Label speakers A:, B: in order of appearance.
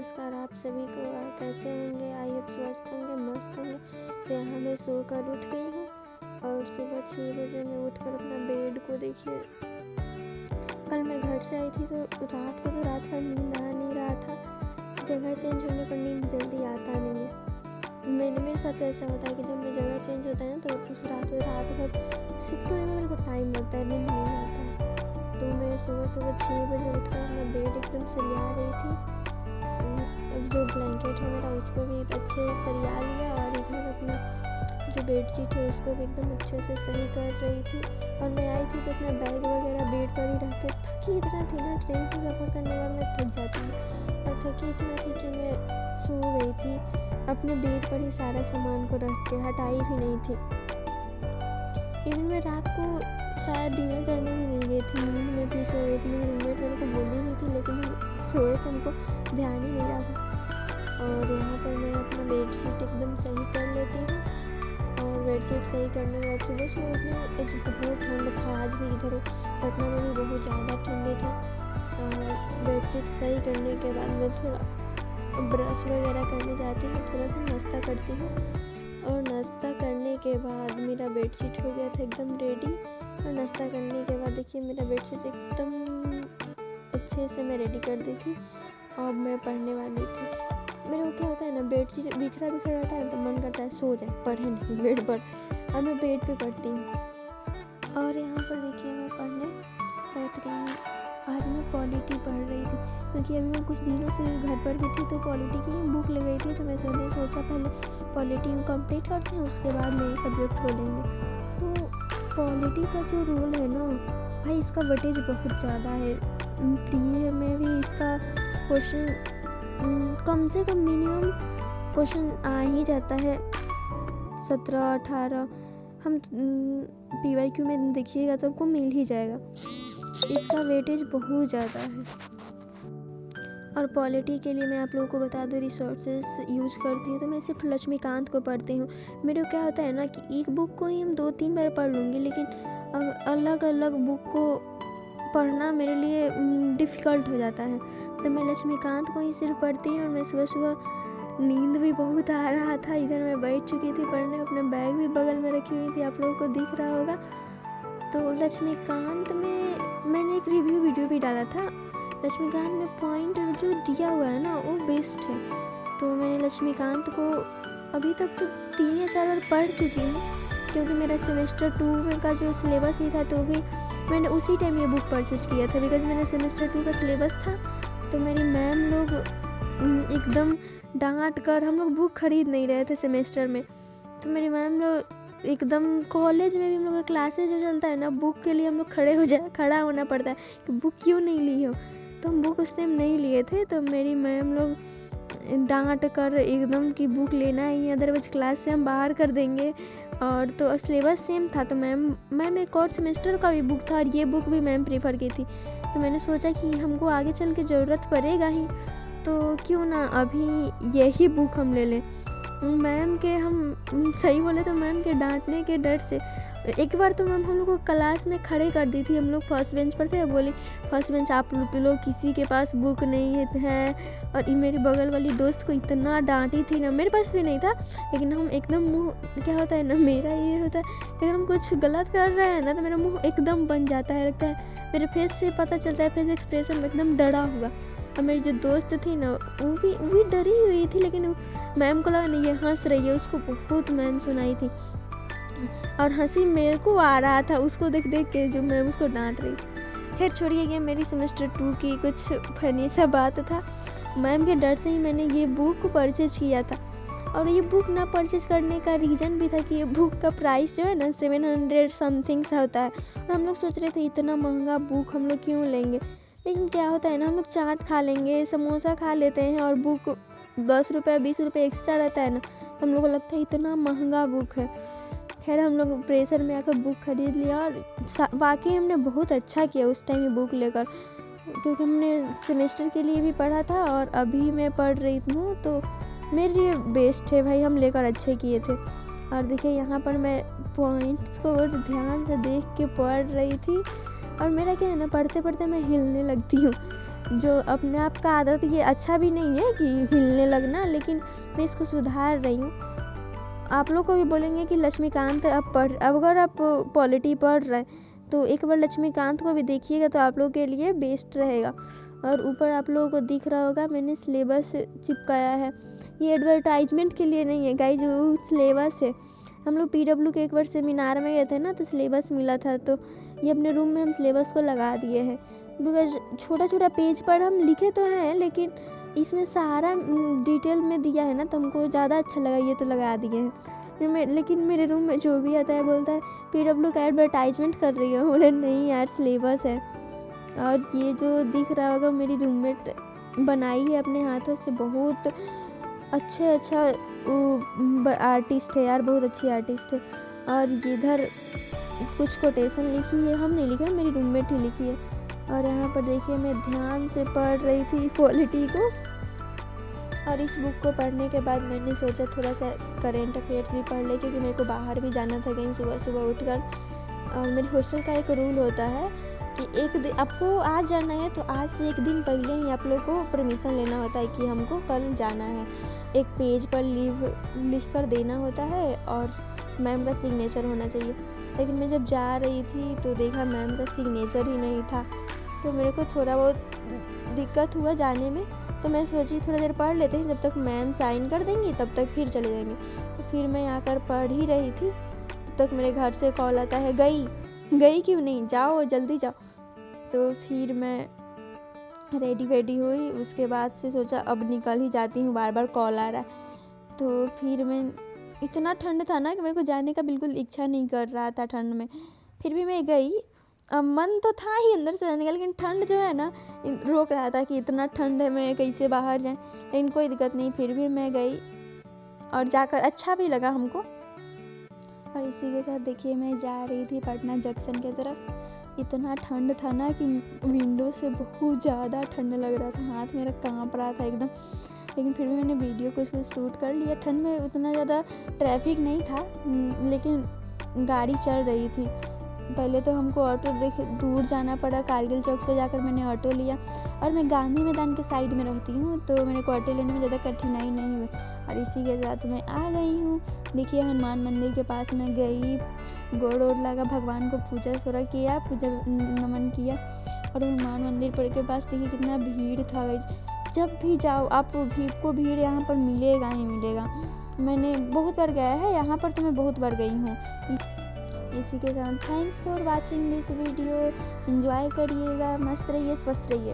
A: नमस्कार आप सभी को। कैसे होंगे? आई होप स्वस्थ होंगे, मस्त होंगे। तो यहाँ मैं सोकर उठ गई हूँ और सुबह 6 बजे मैं उठकर अपना बेड को देखिए, कल मैं घर से आई थी तो रात भर नींद आ नहीं रहा था। जगह चेंज होने पर नींद जल्दी आता नहीं है। मेरे साथ ऐसा होता है कि जब मैं जगह चेंज होता है तो उस रात भर शिफ्ट होने में मेरे को टाइम लगता है, नींद नहीं आता है। तो मैं सुबह 6 बजे उठकर अपना बेड एकदम सरिया रही थी। जो ब्लैंकेट है मेरा उसको भी अच्छे से सरिया लिया और इधर अपना जो बेडशीट है उसको भी एकदम अच्छे से सही कर रही थी। और मैं आई थी तो अपना बैग वगैरह बेड पर ही रख के थकी इतना थी ना, ट्रेन से सफ़र करने के बाद मैं थक जाती हूँ और थकी इतना थी कि मैं सो गई थी अपने बेड पर ही सारा सामान को रख के, हटाई भी नहीं थी। इवन मैं रात को शायद डिनर करने भी नहीं गई थी, नींद में भी सो गई थी। मेरी रूममेट मेरे को बोली हुई थी लेकिन हम सोए तो हमको ध्यान ही नहीं रहा। और यहाँ पर मैं अपना बेडशीट एकदम सही कर लेती हूँ और बेडशीट सही करने के बाद सुबह उठने बहुत ठंड था। आज भी इधर पटना में भी बहुत ज़्यादा ठंडी थी। और बेडशीट सही करने के बाद मैं थोड़ा ब्रश वगैरह करने जाती हूँ, थोड़ा सा नाश्ता करती हूँ और नाश्ता करने के बाद मेरा बेडशीट हो गया था एकदम रेडी। और नाश्ता करने के बाद देखिए मेरा बेडशीट एकदम अच्छे से मैं रेडी कर दी थी। अब मैं पढ़ने वाली थी। मेरे को क्या होता है ना, बेडशीट बिखरा रहता है तो मन करता है सो जाए, पढ़े नहीं बेड पर। और मैं बेड पे पढ़ती हूँ। और यहाँ पर देखिए मैं पढ़ने बैठ गई हूँ। आज मैं पॉलिटी पढ़ रही थी क्योंकि अभी मैं कुछ दिनों से घर पर भी थी तो पॉलिटी की बुक ले गई थी। तो मैं सोचा पहले पॉलिटी को कंप्लीट करते हैं, उसके बाद नए सब्जेक्ट को लेंगे। तो पॉलिटी का जो रोल है ना भाई, इसका वेटेज बहुत ज़्यादा है। प्री में भी इसका क्वेश्चन कम से कम मिनिमम क्वेश्चन आ ही जाता है 17-18। हम PYQ में देखिएगा तो आपको मिल ही जाएगा। इसका वेटेज बहुत ज़्यादा है। और पॉलिटी के लिए मैं आप लोगों को बता दूँ रिसोर्सेज यूज करती हूँ तो मैं सिर्फ लक्ष्मीकांत को पढ़ती हूँ। मेरे को क्या होता है ना कि एक बुक को ही हम 2-3 बार पढ़ लूँगी, लेकिन अलग अलग बुक को पढ़ना मेरे लिए डिफ़िकल्ट हो जाता है। तो मैं लक्ष्मीकांत को ही सिर्फ पढ़ती हूँ। और मैं सुबह नींद भी बहुत आ रहा था, इधर मैं बैठ चुकी थी पढ़ने, अपना बैग भी बगल में रखी हुई थी, आप लोगों को दिख रहा होगा। तो लक्ष्मीकांत में मैंने एक रिव्यू वीडियो भी डाला था। लक्ष्मीकांत में पॉइंट जो दिया हुआ है ना वो बेस्ट है। तो मैंने लक्ष्मीकांत को अभी तक तो 3 या 4 बार पढ़ चुकी हूँ क्योंकि मेरा सेमेस्टर 2 में का जो सिलेबस भी था तो भी मैंने उसी टाइम ये बुक परचेज किया था बिकॉज मेरा सेमेस्टर 2 का सिलेबस था। तो मेरी मैम लोग एकदम डांट कर, हम लोग बुक खरीद नहीं रहे थे सेमेस्टर में। तो मेरी मैम लोग एकदम, कॉलेज में भी हम लोग का क्लासेज जो चलता है ना, बुक के लिए हम लोग खड़ा होना पड़ता है कि बुक क्यों नहीं ली हो। तो हम बुक उस टाइम नहीं लिए थे तो मेरी मैम लोग डांट कर एकदम कि बुक लेना ही, अदरवाइज क्लास से हम बाहर कर देंगे। और तो सिलेबस सेम था तो मैम एक और सेमेस्टर का भी बुक था और ये बुक भी मैम प्रेफर की थी। तो मैंने सोचा कि हमको आगे चल के ज़रूरत पड़ेगा ही तो क्यों ना अभी यही बुक हम ले लें। मैम के हम सही बोले तो मैम के डांटने के डर से एक बार तो मैम हम लोग को क्लास में खड़े कर दी थी। हम लोग फर्स्ट बेंच पर थे, बोली फर्स्ट बेंच आप लोग किसी के पास बुक नहीं है। और मेरी बगल वाली दोस्त को इतना डांटी थी ना, मेरे पास भी नहीं था लेकिन हम एकदम मुँह, क्या होता है ना मेरा ये होता है अगर हम कुछ गलत कर रहे हैं ना तो मेरा मुँह एकदम बन जाता है, लगता है मेरे फेस से पता चलता है, फेस एक्सप्रेशन में एकदम डरा हुआ। और मेरी जो दोस्त थी ना वो भी डरी हुई थी, लेकिन मैम को लगा नहीं ये हंस रही है, उसको बहुत मैम सुनाई थी और हंसी मेरे को आ रहा था उसको देख के जो मैम उसको डांट रही थी। खैर छोड़िए, ये मेरी सेमेस्टर 2 की कुछ फनी सा बात था। मैम के डर से ही मैंने ये बुक परचेज किया था। और ये बुक ना परचेज करने का रीज़न भी था कि ये बुक का प्राइस जो है ना 700 समथिंग सा होता है। और हम लोग सोच रहे थे इतना महंगा बुक हम लोग क्यों लेंगे, लेकिन क्या होता है ना, हम लोग चाट खा लेंगे, समोसा खा लेते हैं और बुक 10 रुपये 20 रुपये एक्स्ट्रा रहता है ना, हम लोग को लगता है इतना महंगा बुक है। खैर हम लोग प्रेशर में आकर बुक खरीद लिया और वाकई हमने बहुत अच्छा किया उस टाइम ये बुक लेकर, क्योंकि हमने सेमेस्टर के लिए भी पढ़ा था और अभी मैं पढ़ रही हूँ तो मेरे लिए बेस्ट है भाई, हम लेकर अच्छे किए थे। और देखिए यहाँ पर मैं पॉइंट्स को बहुत ध्यान से देख के पढ़ रही थी। और मेरा क्या है ना, पढ़ते पढ़ते मैं हिलने लगती हूँ जो अपने आप का आदत ये अच्छा भी नहीं है कि हिलने लगना, लेकिन मैं इसको सुधार रही हूँ। आप लोग को भी बोलेंगे कि लक्ष्मीकांत अगर आप पॉलिटी पढ़ रहे हैं तो एक बार लक्ष्मीकांत को भी देखिएगा, तो आप लोग के लिए बेस्ट रहेगा। और ऊपर आप लोगों को दिख रहा होगा मैंने सिलेबस चिपकाया है। ये एडवर्टाइजमेंट के लिए नहीं है गाइस, जो सिलेबस है। हम लोग पीडब्ल्यू के एक बार सेमिनार में गए थे ना, तो सिलेबस मिला था, तो ये अपने रूम में हम सिलेबस को लगा दिए हैं। बिकॉज छोटा छोटा पेज पर हम लिखे तो हैं, लेकिन इसमें सारा डिटेल में दिया है ना, तो हमको ज़्यादा अच्छा लगा, ये तो लगा दिए हैं। लेकिन मेरे रूम में जो भी आता है बोलता है पीडब्ल्यू का एडवर्टाइजमेंट कर रही हो। बोले नहीं यार, सिलेबस है। और ये जो दिख रहा होगा मेरी रूममेट बनाई है अपने हाथों से, बहुत अच्छा आर्टिस्ट है यार, बहुत अच्छी आर्टिस्ट है। और इधर कुछ कोटेशन लिखी है, हम नहीं लिखा, मेरी रूममेट ही लिखी है। और यहाँ पर देखिए मैं ध्यान से पढ़ रही थी पॉलिटी को। और इस बुक को पढ़ने के बाद मैंने सोचा थोड़ा सा करेंट अफेयर्स भी पढ़ ले, क्योंकि मेरे को बाहर भी जाना था कहीं सुबह सुबह उठकर। और मेरे हॉस्टल का एक रूल होता है कि एक दिन आपको आज जाना है, तो आज से एक दिन पहले ही आप लोग को परमिशन लेना होता है कि हमको कल जाना है। एक पेज पर लिख कर देना होता है और मैम का सिग्नेचर होना चाहिए। लेकिन मैं जब जा रही थी तो देखा मैम का सिग्नेचर ही नहीं था, तो मेरे को थोड़ा बहुत दिक्कत हुआ जाने में। तो मैं सोची थोड़ा देर पढ़ लेते हैं, जब तक मैम साइन कर देंगी तब तक फिर चले जाएंगे। तो फिर मैं आकर पढ़ ही रही थी, तब तक मेरे घर से कॉल आता है, गई क्यों नहीं, जाओ जल्दी जाओ। तो फिर मैं रेडी हुई, उसके बाद से सोचा अब निकल ही जाती हूँ, बार बार कॉल आ रहा है। तो फिर मैं, इतना ठंड था ना कि मेरे को जाने का बिल्कुल इच्छा नहीं कर रहा था ठंड में, फिर भी मैं गई। अब मन तो था ही अंदर से जाने का, लेकिन ठंड जो है ना रोक रहा था कि इतना ठंड है मैं कैसे बाहर जाएं। लेकिन कोई दिक्कत नहीं, फिर भी मैं गई और जाकर अच्छा भी लगा हमको। और इसी के साथ देखिए मैं जा रही थी पटना जंक्शन की तरफ। इतना ठंड था ना कि विंडो से बहुत ज़्यादा ठंड लग रहा था, हाथ मेरा कांप रहा था एकदम। लेकिन फिर भी मैंने वीडियो को शूट कर लिया। ठंड में उतना ज़्यादा ट्रैफिक नहीं था, लेकिन गाड़ी चल रही थी। पहले तो हमको ऑटो दूर जाना पड़ा, कारगिल चौक से जाकर मैंने ऑटो लिया। और मैं गांधी मैदान के साइड में रहती हूँ, तो मेरे को ऑटो लेने में ज़्यादा कठिनाई नहीं हुई। और इसी के साथ मैं आ गई हूँ। देखिए हनुमान मंदिर के पास मैं गई, गोड़ लगा, भगवान को पूजा नमन किया। और हनुमान मंदिर के पास देखिए कितना भीड़ था। जब भी जाओ आपको भीड़ यहाँ पर मिलेगा ही मिलेगा। मैंने बहुत बार गया है यहाँ पर, तो मैं बहुत बार गई हूँ। इसी के साथ thanks for watching this video. Enjoy करिएगा, मस्त रहिए, स्वस्थ रहिए।